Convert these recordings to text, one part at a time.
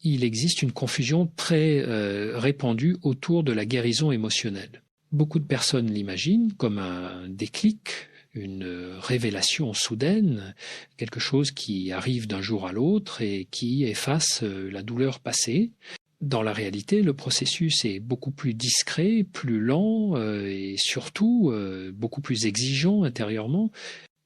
il existe une confusion très répandue autour de la guérison émotionnelle. Beaucoup de personnes l'imaginent comme un déclic, une révélation soudaine, quelque chose qui arrive d'un jour à l'autre et qui efface la douleur passée. Dans la réalité, le processus est beaucoup plus discret, plus lent et surtout beaucoup plus exigeant intérieurement.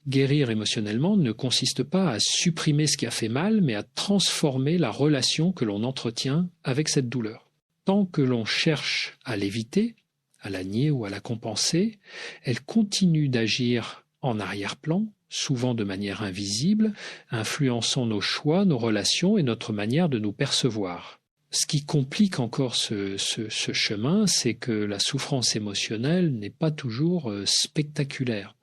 Guérir émotionnellement ne consiste pas à supprimer ce qui a fait mal, mais à transformer la relation que l'on entretient avec cette douleur. Tant que l'on cherche à l'éviter, à la nier ou à la compenser, elle continue d'agir en arrière-plan, souvent de manière invisible, influençant nos choix, nos relations et notre manière de nous percevoir. Ce qui complique encore ce chemin, c'est que la souffrance émotionnelle n'est pas toujours spectaculaire.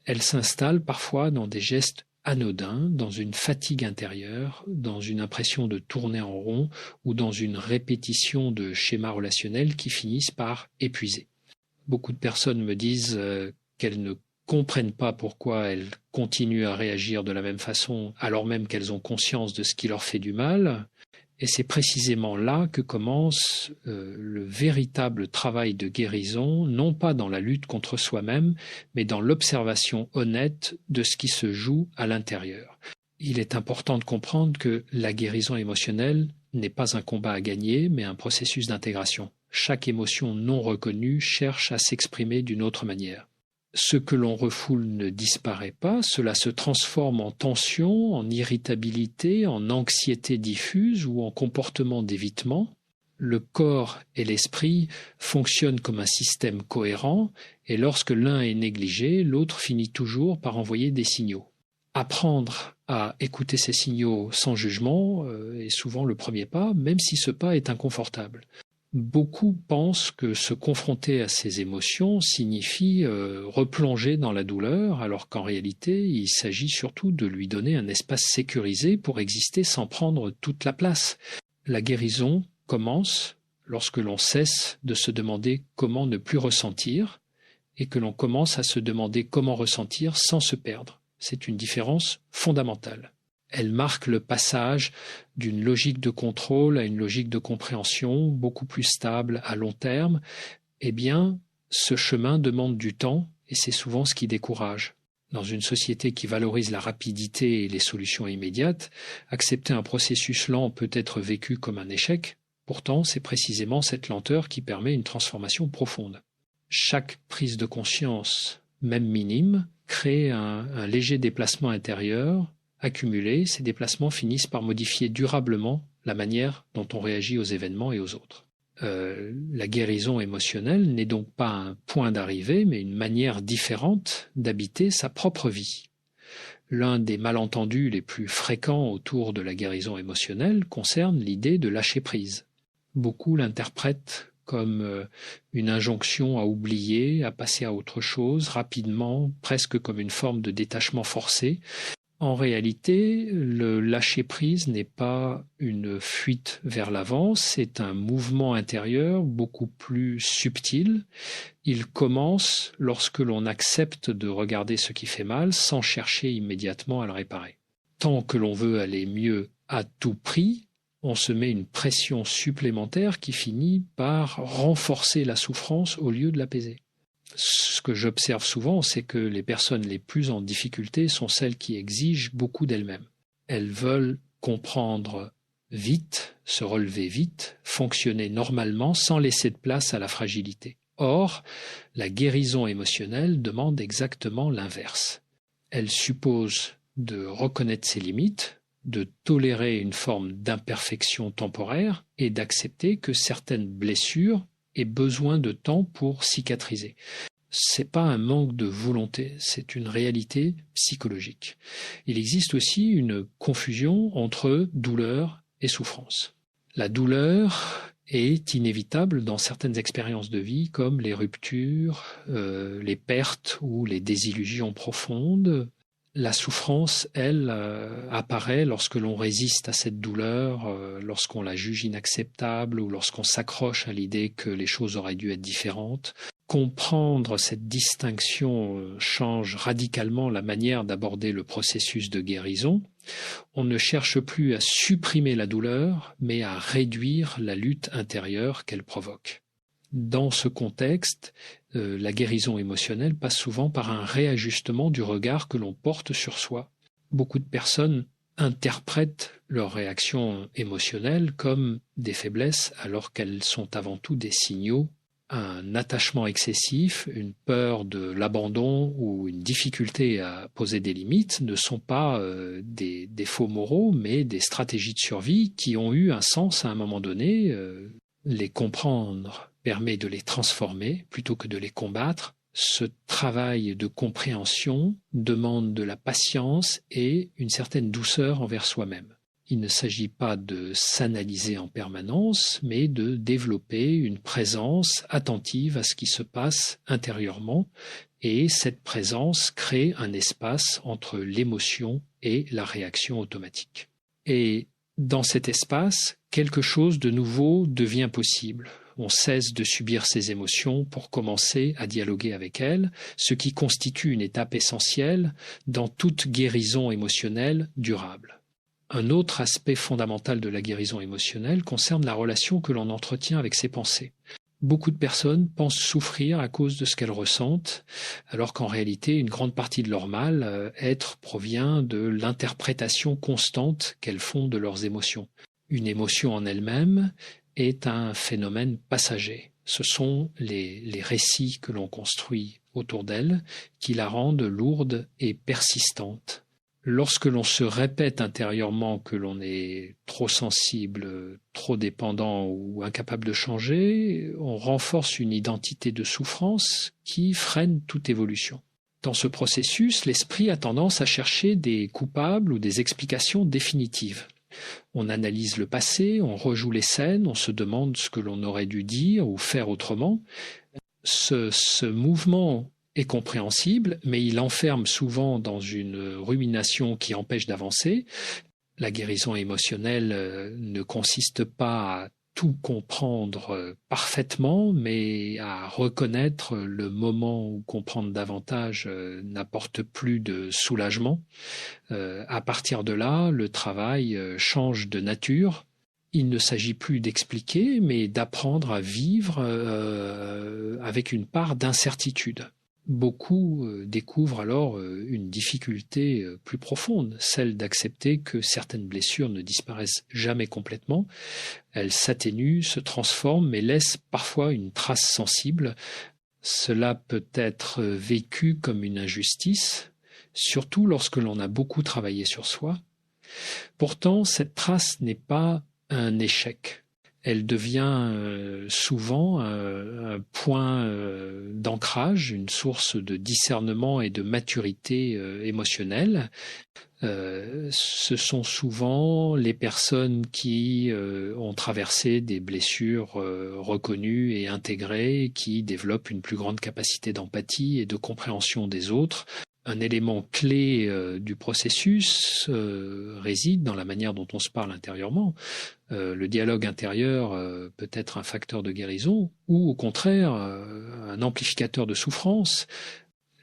Elle s'installe parfois dans des gestes anodins, dans une fatigue intérieure, dans une impression de tourner en rond ou dans une répétition de schémas relationnels qui finissent par épuiser. Beaucoup de personnes me disent qu'elles ne comprennent pas pourquoi elles continuent à réagir de la même façon alors même qu'elles ont conscience de ce qui leur fait du mal. Et c'est précisément là que commence le véritable travail de guérison, non pas dans la lutte contre soi-même, mais dans l'observation honnête de ce qui se joue à l'intérieur. Il est important de comprendre que la guérison émotionnelle n'est pas un combat à gagner, mais un processus d'intégration. Chaque émotion non reconnue cherche à s'exprimer d'une autre manière. Ce que l'on refoule ne disparaît pas, cela se transforme en tension, en irritabilité, en anxiété diffuse ou en comportement d'évitement. Le corps et l'esprit fonctionnent comme un système cohérent et lorsque l'un est négligé, l'autre finit toujours par envoyer des signaux. Apprendre à écouter ces signaux sans jugement est souvent le premier pas, même si ce pas est inconfortable. Beaucoup pensent que se confronter à ces émotions signifie replonger dans la douleur, alors qu'en réalité, il s'agit surtout de lui donner un espace sécurisé pour exister sans prendre toute la place. La guérison commence lorsque l'on cesse de se demander comment ne plus ressentir et que l'on commence à se demander comment ressentir sans se perdre. C'est une différence fondamentale. Elle marque le passage d'une logique de contrôle à une logique de compréhension beaucoup plus stable à long terme. Eh bien, ce chemin demande du temps et c'est souvent ce qui décourage. Dans une société qui valorise la rapidité et les solutions immédiates, accepter un processus lent peut être vécu comme un échec. Pourtant, c'est précisément cette lenteur qui permet une transformation profonde. Chaque prise de conscience, même minime, crée un léger déplacement intérieur. Accumulés, ces déplacements finissent par modifier durablement la manière dont on réagit aux événements et aux autres. La guérison émotionnelle n'est donc pas un point d'arrivée, mais une manière différente d'habiter sa propre vie. L'un des malentendus les plus fréquents autour de la guérison émotionnelle concerne l'idée de lâcher prise. Beaucoup l'interprètent comme une injonction à oublier, à passer à autre chose rapidement, presque comme une forme de détachement forcé. En réalité, le lâcher-prise n'est pas une fuite vers l'avant, c'est un mouvement intérieur beaucoup plus subtil. Il commence lorsque l'on accepte de regarder ce qui fait mal sans chercher immédiatement à le réparer. Tant que l'on veut aller mieux à tout prix, on se met une pression supplémentaire qui finit par renforcer la souffrance au lieu de l'apaiser. Ce que j'observe souvent, c'est que les personnes les plus en difficulté sont celles qui exigent beaucoup d'elles-mêmes. Elles veulent comprendre vite, se relever vite, fonctionner normalement sans laisser de place à la fragilité. Or, la guérison émotionnelle demande exactement l'inverse. Elle suppose de reconnaître ses limites, de tolérer une forme d'imperfection temporaire et d'accepter que certaines blessures aient besoin de temps pour cicatriser. C'est pas un manque de volonté, c'est une réalité psychologique. Il existe aussi une confusion entre douleur et souffrance. La douleur est inévitable dans certaines expériences de vie comme les ruptures, les pertes ou les désillusions profondes. La souffrance, elle, apparaît lorsque l'on résiste à cette douleur, lorsqu'on la juge inacceptable ou lorsqu'on s'accroche à l'idée que les choses auraient dû être différentes. Comprendre cette distinction change radicalement la manière d'aborder le processus de guérison. On ne cherche plus à supprimer la douleur, mais à réduire la lutte intérieure qu'elle provoque. Dans ce contexte, la guérison émotionnelle passe souvent par un réajustement du regard que l'on porte sur soi. Beaucoup de personnes interprètent leurs réactions émotionnelles comme des faiblesses alors qu'elles sont avant tout des signaux. Un attachement excessif, une peur de l'abandon ou une difficulté à poser des limites ne sont pas des défauts moraux, mais des stratégies de survie qui ont eu un sens à un moment donné. Les comprendre permet de les transformer plutôt que de les combattre. Ce travail de compréhension demande de la patience et une certaine douceur envers soi-même. Il ne s'agit pas de s'analyser en permanence, mais de développer une présence attentive à ce qui se passe intérieurement, et cette présence crée un espace entre l'émotion et la réaction automatique. Et dans cet espace, quelque chose de nouveau devient possible. On cesse de subir ses émotions pour commencer à dialoguer avec elles, ce qui constitue une étape essentielle dans toute guérison émotionnelle durable. Un autre aspect fondamental de la guérison émotionnelle concerne la relation que l'on entretient avec ses pensées. Beaucoup de personnes pensent souffrir à cause de ce qu'elles ressentent, alors qu'en réalité, une grande partie de leur mal-être provient de l'interprétation constante qu'elles font de leurs émotions. Une émotion en elle-même est un phénomène passager. Ce sont les récits que l'on construit autour d'elle qui la rendent lourde et persistante. Lorsque l'on se répète intérieurement que l'on est trop sensible, trop dépendant ou incapable de changer, on renforce une identité de souffrance qui freine toute évolution. Dans ce processus, l'esprit a tendance à chercher des coupables ou des explications définitives. On analyse le passé, on rejoue les scènes, on se demande ce que l'on aurait dû dire ou faire autrement. Ce mouvement est compréhensible, mais il enferme souvent dans une rumination qui empêche d'avancer. La guérison émotionnelle ne consiste pas à tout comprendre parfaitement, mais à reconnaître le moment où comprendre davantage n'apporte plus de soulagement. À partir de là, le travail change de nature. Il ne s'agit plus d'expliquer, mais d'apprendre à vivre avec une part d'incertitude. Beaucoup découvrent alors une difficulté plus profonde, celle d'accepter que certaines blessures ne disparaissent jamais complètement. Elles s'atténuent, se transforment, mais laissent parfois une trace sensible. Cela peut être vécu comme une injustice, surtout lorsque l'on a beaucoup travaillé sur soi. Pourtant, cette trace n'est pas un échec. Elle devient souvent un point d'ancrage, une source de discernement et de maturité émotionnelle. Ce sont souvent les personnes qui ont traversé des blessures reconnues et intégrées, qui développent une plus grande capacité d'empathie et de compréhension des autres. Un élément clé du processus réside dans la manière dont on se parle intérieurement. Le dialogue intérieur peut être un facteur de guérison ou au contraire un amplificateur de souffrance.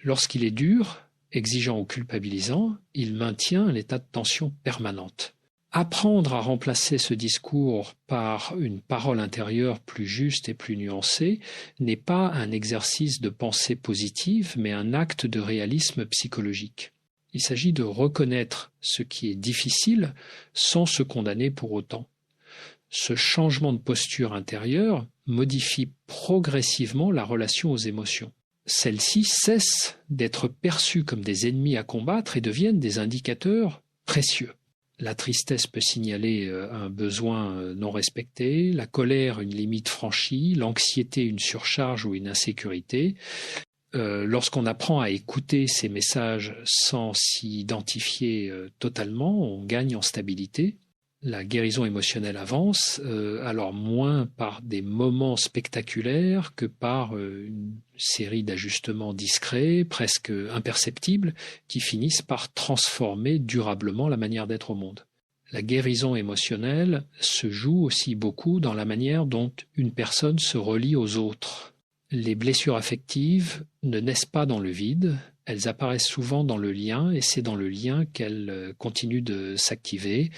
Lorsqu'il est dur, exigeant ou culpabilisant, il maintient un état de tension permanente. Apprendre à remplacer ce discours par une parole intérieure plus juste et plus nuancée n'est pas un exercice de pensée positive, mais un acte de réalisme psychologique. Il s'agit de reconnaître ce qui est difficile sans se condamner pour autant. Ce changement de posture intérieure modifie progressivement la relation aux émotions. Celles-ci cessent d'être perçues comme des ennemis à combattre et deviennent des indicateurs précieux. La tristesse peut signaler un besoin non respecté, la colère une limite franchie, l'anxiété une surcharge ou une insécurité. Lorsqu'on apprend à écouter ces messages sans s'y identifier totalement, on gagne en stabilité. La guérison émotionnelle avance, alors moins par des moments spectaculaires que par une série d'ajustements discrets, presque imperceptibles, qui finissent par transformer durablement la manière d'être au monde. La guérison émotionnelle se joue aussi beaucoup dans la manière dont une personne se relie aux autres. Les blessures affectives ne naissent pas dans le vide, elles apparaissent souvent dans le lien et c'est dans le lien qu'elles continuent de s'activer.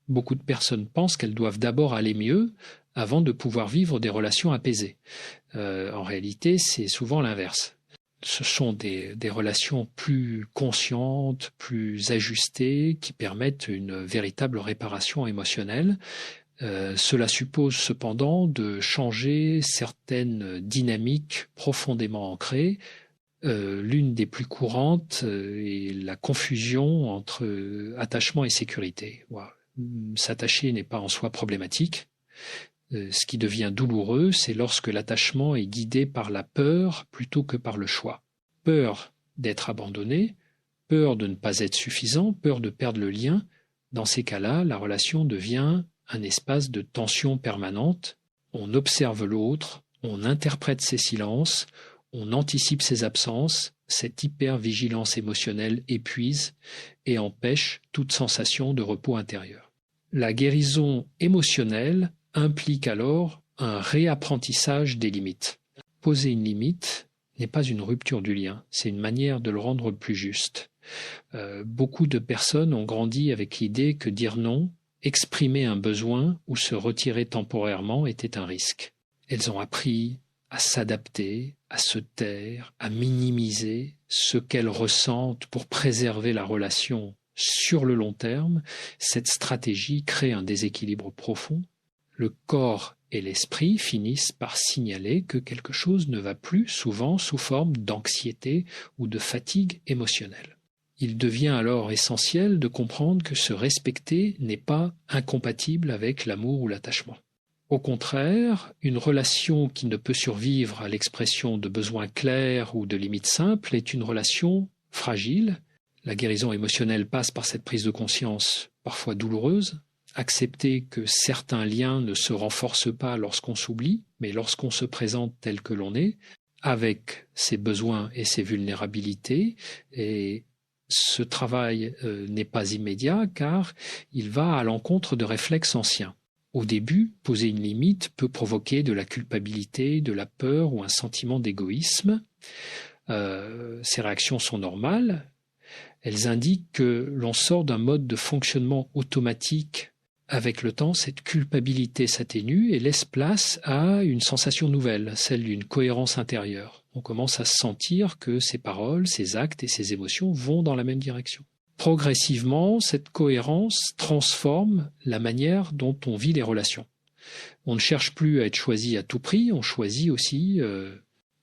Beaucoup de personnes pensent qu'elles doivent d'abord aller mieux avant de pouvoir vivre des relations apaisées. En réalité, c'est souvent l'inverse. Ce sont des relations plus conscientes, plus ajustées, qui permettent une véritable réparation émotionnelle. Cela suppose cependant de changer certaines dynamiques profondément ancrées. L'une des plus courantes est la confusion entre attachement et sécurité. Wow. S'attacher n'est pas en soi problématique. Ce qui devient douloureux, c'est lorsque l'attachement est guidé par la peur plutôt que par le choix. Peur d'être abandonné, peur de ne pas être suffisant, peur de perdre le lien. Dans ces cas-là, la relation devient un espace de tension permanente. On observe l'autre, on interprète ses silences, on anticipe ses absences. Cette hypervigilance émotionnelle épuise et empêche toute sensation de repos intérieur. La guérison émotionnelle implique alors un réapprentissage des limites. Poser une limite n'est pas une rupture du lien, c'est une manière de le rendre plus juste. Beaucoup de personnes ont grandi avec l'idée que dire non, exprimer un besoin ou se retirer temporairement était un risque. Elles ont appris à s'adapter, à se taire, à minimiser ce qu'elles ressentent pour préserver la relation sur le long terme. Cette stratégie crée un déséquilibre profond. Le corps et l'esprit finissent par signaler que quelque chose ne va plus, souvent sous forme d'anxiété ou de fatigue émotionnelle. Il devient alors essentiel de comprendre que se respecter n'est pas incompatible avec l'amour ou l'attachement. Au contraire, une relation qui ne peut survivre à l'expression de besoins clairs ou de limites simples est une relation fragile. La guérison émotionnelle passe par cette prise de conscience parfois douloureuse. Accepter que certains liens ne se renforcent pas lorsqu'on s'oublie, mais lorsqu'on se présente tel que l'on est, avec ses besoins et ses vulnérabilités. Et ce travail n'est pas immédiat car il va à l'encontre de réflexes anciens. Au début, poser une limite peut provoquer de la culpabilité, de la peur ou un sentiment d'égoïsme. Ces réactions sont normales. Elles indiquent que l'on sort d'un mode de fonctionnement automatique. Avec le temps, cette culpabilité s'atténue et laisse place à une sensation nouvelle, celle d'une cohérence intérieure. On commence à sentir que ses paroles, ses actes et ses émotions vont dans la même direction. Progressivement, cette cohérence transforme la manière dont on vit les relations. On ne cherche plus à être choisi à tout prix, on choisit aussi,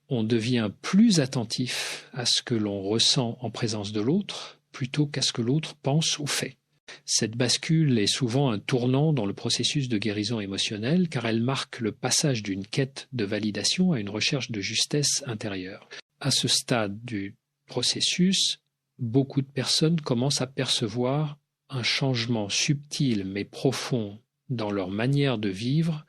on devient plus attentif à ce que l'on ressent en présence de l'autre plutôt qu'à ce que l'autre pense ou fait. Cette bascule est souvent un tournant dans le processus de guérison émotionnelle car elle marque le passage d'une quête de validation à une recherche de justesse intérieure. À ce stade du processus, beaucoup de personnes commencent à percevoir un changement subtil mais profond dans leur manière de vivre.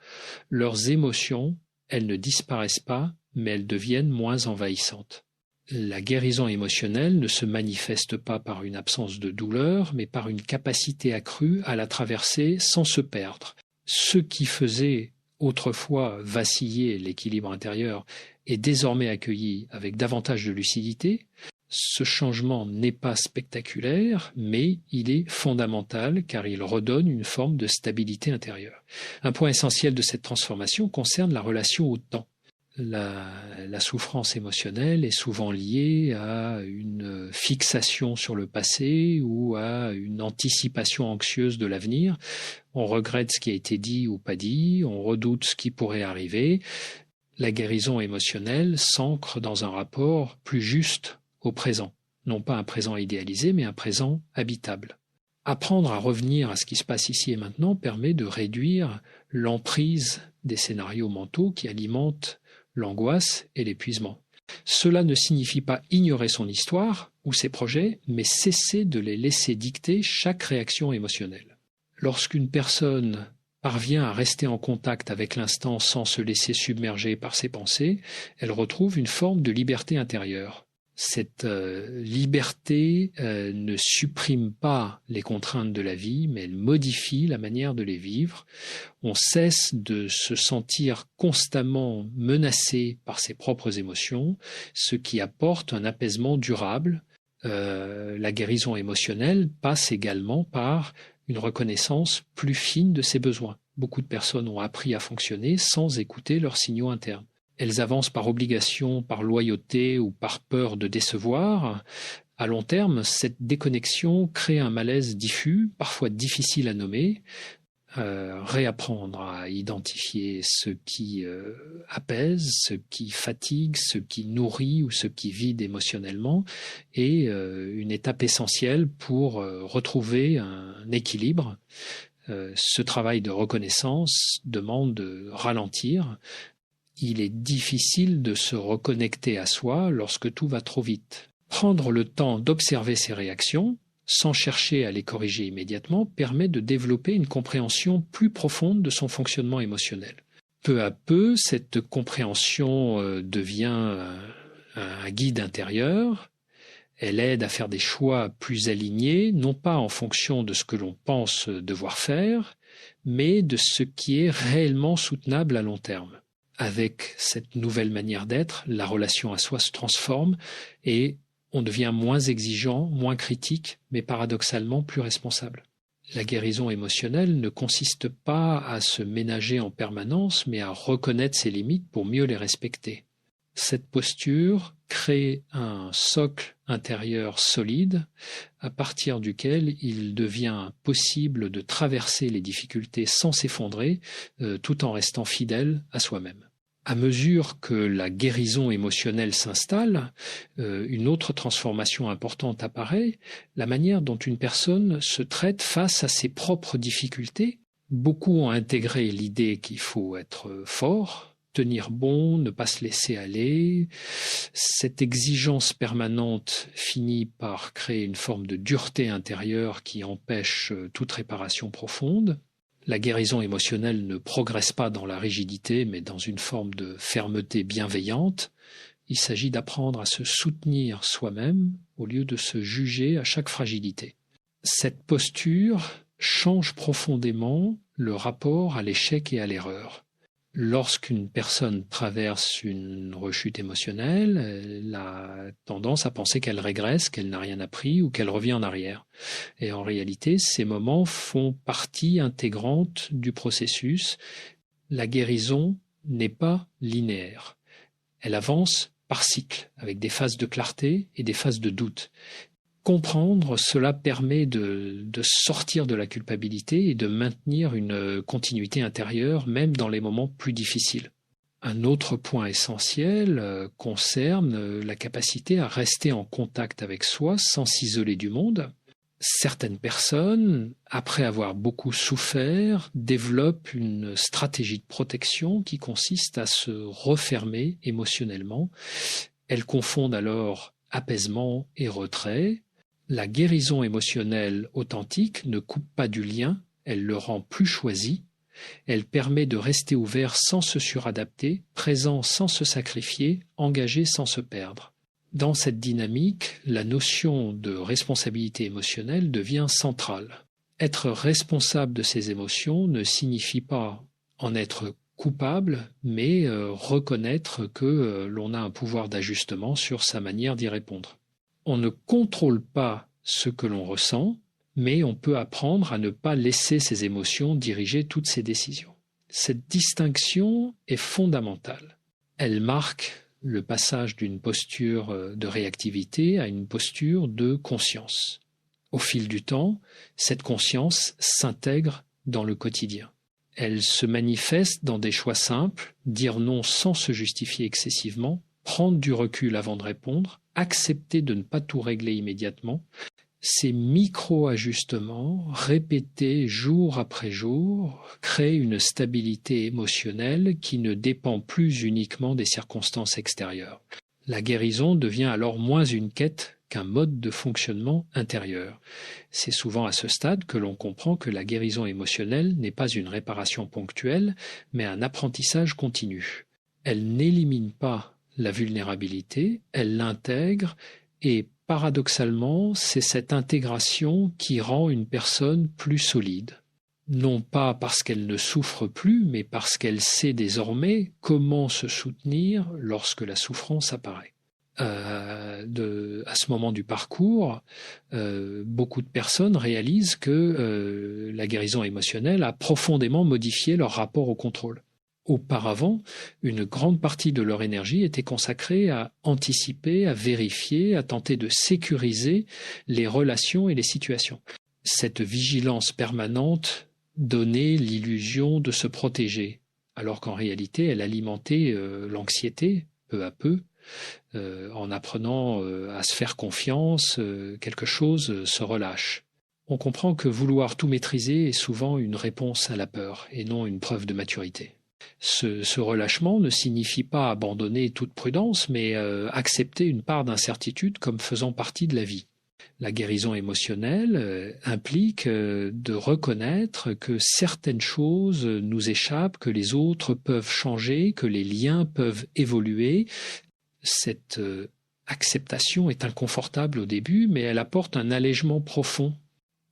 Leurs émotions, elles ne disparaissent pas, mais elles deviennent moins envahissantes. La guérison émotionnelle ne se manifeste pas par une absence de douleur, mais par une capacité accrue à la traverser sans se perdre. Ce qui faisait autrefois vaciller l'équilibre intérieur est désormais accueilli avec davantage de lucidité. Ce changement n'est pas spectaculaire, mais il est fondamental car il redonne une forme de stabilité intérieure. Un point essentiel de cette transformation concerne la relation au temps. La souffrance émotionnelle est souvent liée à une fixation sur le passé ou à une anticipation anxieuse de l'avenir. On regrette ce qui a été dit ou pas dit, on redoute ce qui pourrait arriver. La guérison émotionnelle s'ancre dans un rapport plus juste au présent. Non pas un présent idéalisé, mais un présent habitable. Apprendre à revenir à ce qui se passe ici et maintenant permet de réduire l'emprise des scénarios mentaux qui alimentent l'angoisse et l'épuisement. Cela ne signifie pas ignorer son histoire ou ses projets, mais cesser de les laisser dicter chaque réaction émotionnelle. Lorsqu'une personne parvient à rester en contact avec l'instant sans se laisser submerger par ses pensées, elle retrouve une forme de liberté intérieure. Cette liberté ne supprime pas les contraintes de la vie, mais elle modifie la manière de les vivre. On cesse de se sentir constamment menacé par ses propres émotions, ce qui apporte un apaisement durable. La guérison émotionnelle passe également par une reconnaissance plus fine de ses besoins. Beaucoup de personnes ont appris à fonctionner sans écouter leurs signaux internes. Elles avancent par obligation, par loyauté ou par peur de décevoir. À long terme, cette déconnexion crée un malaise diffus, parfois difficile à nommer. Réapprendre à identifier ce qui apaise, ce qui fatigue, ce qui nourrit ou ce qui vide émotionnellement est une étape essentielle pour retrouver un équilibre. Ce travail de reconnaissance demande de ralentir. Il est difficile de se reconnecter à soi lorsque tout va trop vite. Prendre le temps d'observer ses réactions, sans chercher à les corriger immédiatement, permet de développer une compréhension plus profonde de son fonctionnement émotionnel. Peu à peu, cette compréhension devient un guide intérieur. Elle aide à faire des choix plus alignés, non pas en fonction de ce que l'on pense devoir faire, mais de ce qui est réellement soutenable à long terme. Avec cette nouvelle manière d'être, la relation à soi se transforme et on devient moins exigeant, moins critique, mais paradoxalement plus responsable. La guérison émotionnelle ne consiste pas à se ménager en permanence, mais à reconnaître ses limites pour mieux les respecter. Cette posture crée un socle intérieur solide à partir duquel il devient possible de traverser les difficultés sans s'effondrer, tout en restant fidèle à soi-même. À mesure que la guérison émotionnelle s'installe, une autre transformation importante apparaît, la manière dont une personne se traite face à ses propres difficultés. Beaucoup ont intégré l'idée qu'il faut être fort, tenir bon, ne pas se laisser aller. Cette exigence permanente finit par créer une forme de dureté intérieure qui empêche toute réparation profonde. La guérison émotionnelle ne progresse pas dans la rigidité, mais dans une forme de fermeté bienveillante. Il s'agit d'apprendre à se soutenir soi-même au lieu de se juger à chaque fragilité. Cette posture change profondément le rapport à l'échec et à l'erreur. Lorsqu'une personne traverse une rechute émotionnelle, elle a tendance à penser qu'elle régresse, qu'elle n'a rien appris ou qu'elle revient en arrière. Et en réalité, ces moments font partie intégrante du processus. La guérison n'est pas linéaire. Elle avance par cycle, avec des phases de clarté et des phases de doute. Comprendre cela permet de sortir de la culpabilité et de maintenir une continuité intérieure, même dans les moments plus difficiles. Un autre point essentiel concerne la capacité à rester en contact avec soi sans s'isoler du monde. Certaines personnes, après avoir beaucoup souffert, développent une stratégie de protection qui consiste à se refermer émotionnellement. Elles confondent alors apaisement et retrait. La guérison émotionnelle authentique ne coupe pas du lien, elle le rend plus choisi, elle permet de rester ouvert sans se suradapter, présent sans se sacrifier, engagé sans se perdre. Dans cette dynamique, la notion de responsabilité émotionnelle devient centrale. Être responsable de ses émotions ne signifie pas en être coupable, mais reconnaître que l'on a un pouvoir d'ajustement sur sa manière d'y répondre. On ne contrôle pas ce que l'on ressent, mais on peut apprendre à ne pas laisser ses émotions diriger toutes ses décisions. Cette distinction est fondamentale. Elle marque le passage d'une posture de réactivité à une posture de conscience. Au fil du temps, cette conscience s'intègre dans le quotidien. Elle se manifeste dans des choix simples, dire non sans se justifier excessivement, prendre du recul avant de répondre, accepter de ne pas tout régler immédiatement. Ces micro-ajustements, répétés jour après jour, créent une stabilité émotionnelle qui ne dépend plus uniquement des circonstances extérieures. La guérison devient alors moins une quête qu'un mode de fonctionnement intérieur. C'est souvent à ce stade que l'on comprend que la guérison émotionnelle n'est pas une réparation ponctuelle, mais un apprentissage continu. Elle n'élimine pas la vulnérabilité, elle l'intègre et paradoxalement, c'est cette intégration qui rend une personne plus solide. Non pas parce qu'elle ne souffre plus, mais parce qu'elle sait désormais comment se soutenir lorsque la souffrance apparaît. À ce moment du parcours, beaucoup de personnes réalisent que la guérison émotionnelle a profondément modifié leur rapport au contrôle. Auparavant, une grande partie de leur énergie était consacrée à anticiper, à vérifier, à tenter de sécuriser les relations et les situations. Cette vigilance permanente donnait l'illusion de se protéger, alors qu'en réalité, elle alimentait l'anxiété, peu à peu. En apprenant à se faire confiance, quelque chose se relâche. On comprend que vouloir tout maîtriser est souvent une réponse à la peur et non une preuve de maturité. Ce relâchement ne signifie pas abandonner toute prudence, mais accepter une part d'incertitude comme faisant partie de la vie. La guérison émotionnelle implique de reconnaître que certaines choses nous échappent, que les autres peuvent changer, que les liens peuvent évoluer. Cette acceptation est inconfortable au début, mais elle apporte un allègement profond.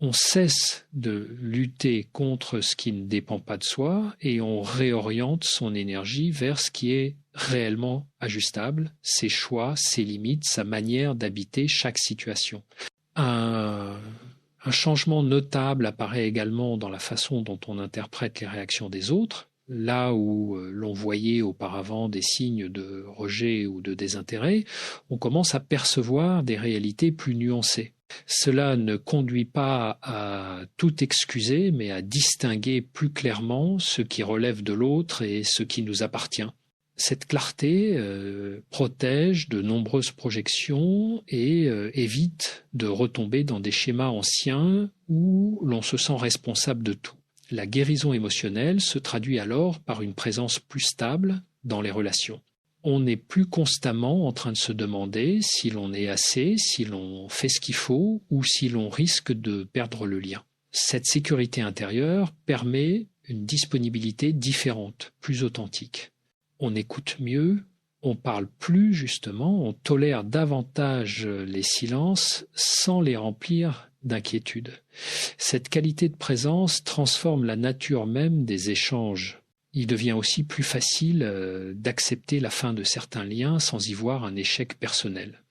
On cesse de lutter contre ce qui ne dépend pas de soi et on réoriente son énergie vers ce qui est réellement ajustable, ses choix, ses limites, sa manière d'habiter chaque situation. Un changement notable apparaît également dans la façon dont on interprète les réactions des autres. Là où l'on voyait auparavant des signes de rejet ou de désintérêt, on commence à percevoir des réalités plus nuancées. Cela ne conduit pas à tout excuser, mais à distinguer plus clairement ce qui relève de l'autre et ce qui nous appartient. Cette clarté protège de nombreuses projections et évite de retomber dans des schémas anciens où l'on se sent responsable de tout. La guérison émotionnelle se traduit alors par une présence plus stable dans les relations. On n'est plus constamment en train de se demander si l'on est assez, si l'on fait ce qu'il faut ou si l'on risque de perdre le lien. Cette sécurité intérieure permet une disponibilité différente, plus authentique. On écoute mieux, on parle plus justement, on tolère davantage les silences sans les remplir d'inquiétude. Cette qualité de présence transforme la nature même des échanges. Il devient aussi plus facile d'accepter la fin de certains liens sans y voir un échec personnel.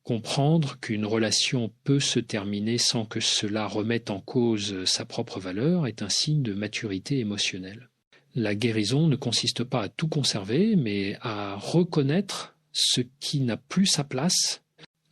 Comprendre qu'une relation peut se terminer sans que cela remette en cause sa propre valeur est un signe de maturité émotionnelle. La guérison ne consiste pas à tout conserver, mais à reconnaître ce qui n'a plus sa place.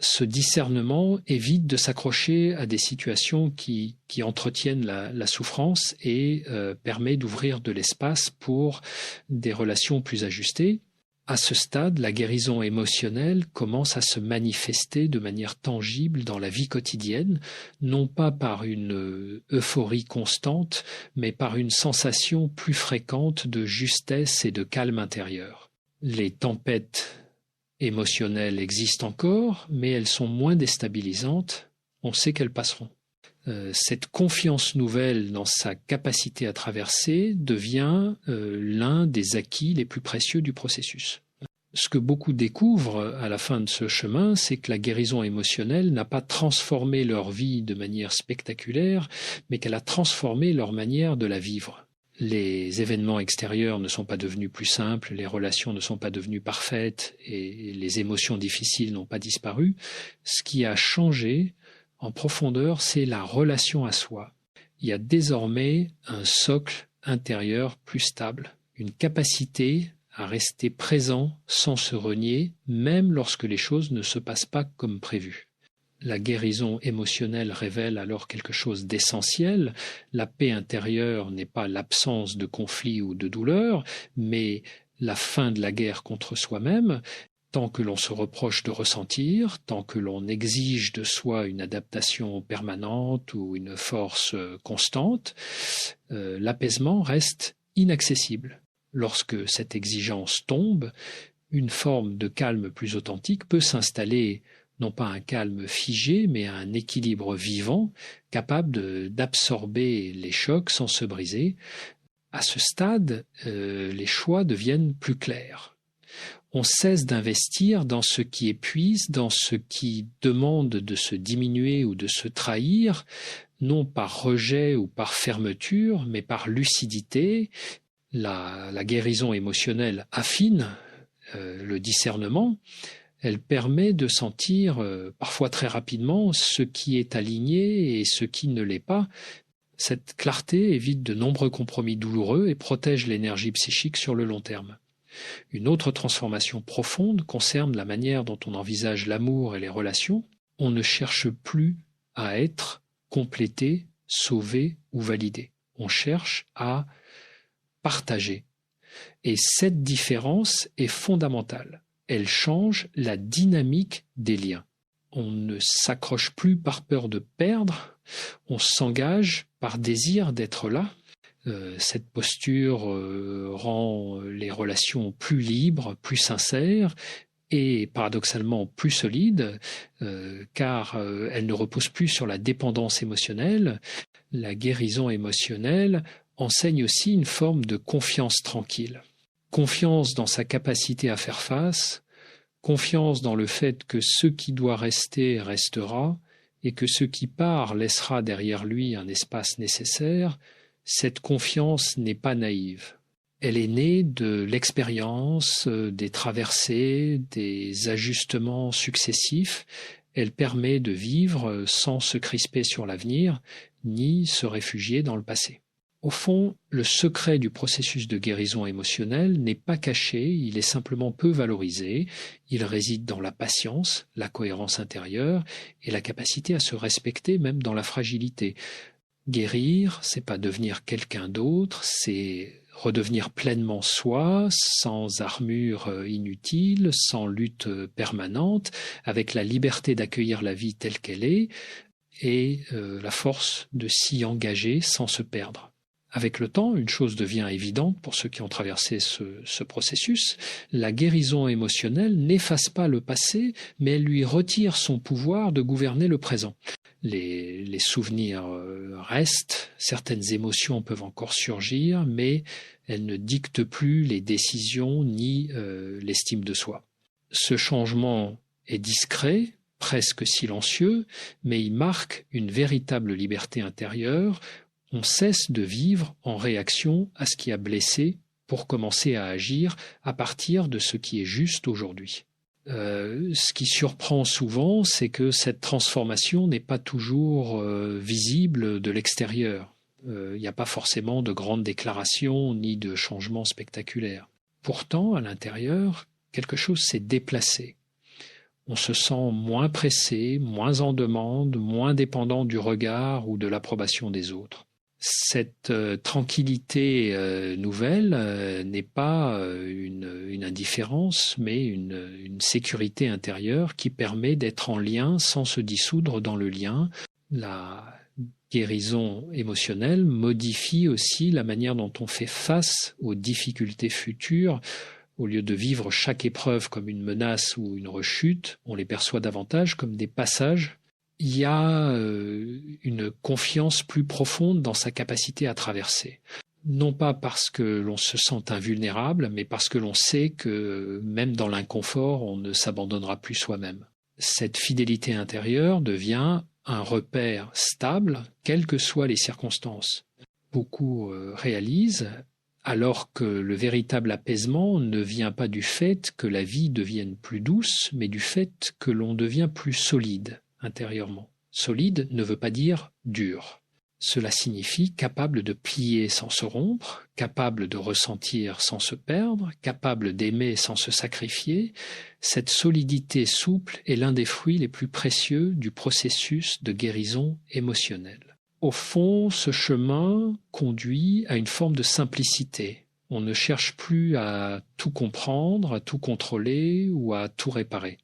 Ce discernement évite de s'accrocher à des situations qui entretiennent la souffrance et permet d'ouvrir de l'espace pour des relations plus ajustées. À ce stade, la guérison émotionnelle commence à se manifester de manière tangible dans la vie quotidienne, non pas par une euphorie constante, mais par une sensation plus fréquente de justesse et de calme intérieur. Les tempêtes émotionnelles existent encore, mais elles sont moins déstabilisantes. On sait qu'elles passeront. Cette confiance nouvelle dans sa capacité à traverser devient l'un des acquis les plus précieux du processus. Ce que beaucoup découvrent à la fin de ce chemin, c'est que la guérison émotionnelle n'a pas transformé leur vie de manière spectaculaire, mais qu'elle a transformé leur manière de la vivre. Les événements extérieurs ne sont pas devenus plus simples, les relations ne sont pas devenues parfaites et les émotions difficiles n'ont pas disparu. Ce qui a changé en profondeur, c'est la relation à soi. Il y a désormais un socle intérieur plus stable, une capacité à rester présent sans se renier, même lorsque les choses ne se passent pas comme prévu. La guérison émotionnelle révèle alors quelque chose d'essentiel. La paix intérieure n'est pas l'absence de conflit ou de douleur, mais la fin de la guerre contre soi-même. Tant que l'on se reproche de ressentir, tant que l'on exige de soi une adaptation permanente ou une force constante, l'apaisement reste inaccessible. Lorsque cette exigence tombe, une forme de calme plus authentique peut s'installer non pas un calme figé, mais un équilibre vivant, capable d'absorber les chocs sans se briser. À ce stade, les choix deviennent plus clairs. On cesse d'investir dans ce qui épuise, dans ce qui demande de se diminuer ou de se trahir, non par rejet ou par fermeture, mais par lucidité. La guérison émotionnelle affine le discernement. Elle permet de sentir parfois très rapidement ce qui est aligné et ce qui ne l'est pas. Cette clarté évite de nombreux compromis douloureux et protège l'énergie psychique sur le long terme. Une autre transformation profonde concerne la manière dont on envisage l'amour et les relations. On ne cherche plus à être complété, sauvé ou validé. On cherche à partager. Et cette différence est fondamentale. Elle change la dynamique des liens. On ne s'accroche plus par peur de perdre, on s'engage par désir d'être là. Cette posture rend les relations plus libres, plus sincères et paradoxalement plus solides, car elle ne repose plus sur la dépendance émotionnelle. La guérison émotionnelle enseigne aussi une forme de confiance tranquille. Confiance dans sa capacité à faire face, confiance dans le fait que ce qui doit rester restera et que ce qui part laissera derrière lui un espace nécessaire. Cette confiance n'est pas naïve. Elle est née de l'expérience, des traversées, des ajustements successifs. Elle permet de vivre sans se crisper sur l'avenir, ni se réfugier dans le passé. Au fond, le secret du processus de guérison émotionnelle n'est pas caché, il est simplement peu valorisé. Il réside dans la patience, la cohérence intérieure et la capacité à se respecter même dans la fragilité. Guérir, c'est pas devenir quelqu'un d'autre, c'est redevenir pleinement soi, sans armure inutile, sans lutte permanente, avec la liberté d'accueillir la vie telle qu'elle est et la force de s'y engager sans se perdre. Avec le temps, une chose devient évidente pour ceux qui ont traversé ce processus, la guérison émotionnelle n'efface pas le passé, mais elle lui retire son pouvoir de gouverner le présent. Les souvenirs restent, certaines émotions peuvent encore surgir, mais elles ne dictent plus les décisions ni l'estime de soi. Ce changement est discret, presque silencieux, mais il marque une véritable liberté intérieure. On cesse de vivre en réaction à ce qui a blessé pour commencer à agir à partir de ce qui est juste aujourd'hui. Ce qui surprend souvent, c'est que cette transformation n'est pas toujours visible de l'extérieur. Il n'y a pas forcément de grandes déclarations ni de changements spectaculaires. Pourtant, à l'intérieur, quelque chose s'est déplacé. On se sent moins pressé, moins en demande, moins dépendant du regard ou de l'approbation des autres. Cette tranquillité nouvelle n'est pas une indifférence, mais une sécurité intérieure qui permet d'être en lien sans se dissoudre dans le lien. La guérison émotionnelle modifie aussi la manière dont on fait face aux difficultés futures. Au lieu de vivre chaque épreuve comme une menace ou une rechute, on les perçoit davantage comme des passages. Il y a une confiance plus profonde dans sa capacité à traverser. Non pas parce que l'on se sent invulnérable, mais parce que l'on sait que même dans l'inconfort, on ne s'abandonnera plus soi-même. Cette fidélité intérieure devient un repère stable, quelles que soient les circonstances. Beaucoup réalisent, alors que le véritable apaisement ne vient pas du fait que la vie devienne plus douce, mais du fait que l'on devient plus solide intérieurement. Solide ne veut pas dire dur. Cela signifie capable de plier sans se rompre, capable de ressentir sans se perdre, capable d'aimer sans se sacrifier. Cette solidité souple est l'un des fruits les plus précieux du processus de guérison émotionnelle. Au fond, ce chemin conduit à une forme de simplicité. On ne cherche plus à tout comprendre, à tout contrôler ou à tout réparer.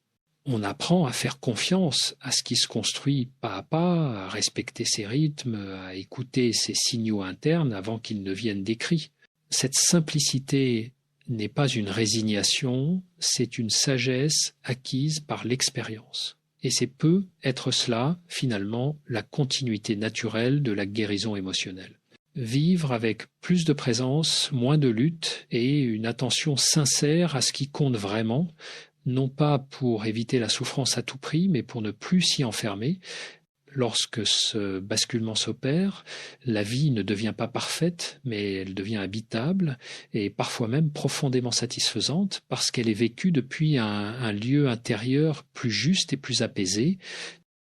On apprend à faire confiance à ce qui se construit pas à pas, à respecter ses rythmes, à écouter ses signaux internes avant qu'ils ne viennent des cris. Cette simplicité n'est pas une résignation, c'est une sagesse acquise par l'expérience. Et c'est peut être cela, finalement, la continuité naturelle de la guérison émotionnelle. Vivre avec plus de présence, moins de lutte et une attention sincère à ce qui compte vraiment, non pas pour éviter la souffrance à tout prix, mais pour ne plus s'y enfermer. Lorsque ce basculement s'opère, la vie ne devient pas parfaite, mais elle devient habitable et parfois même profondément satisfaisante parce qu'elle est vécue depuis un lieu intérieur plus juste et plus apaisé,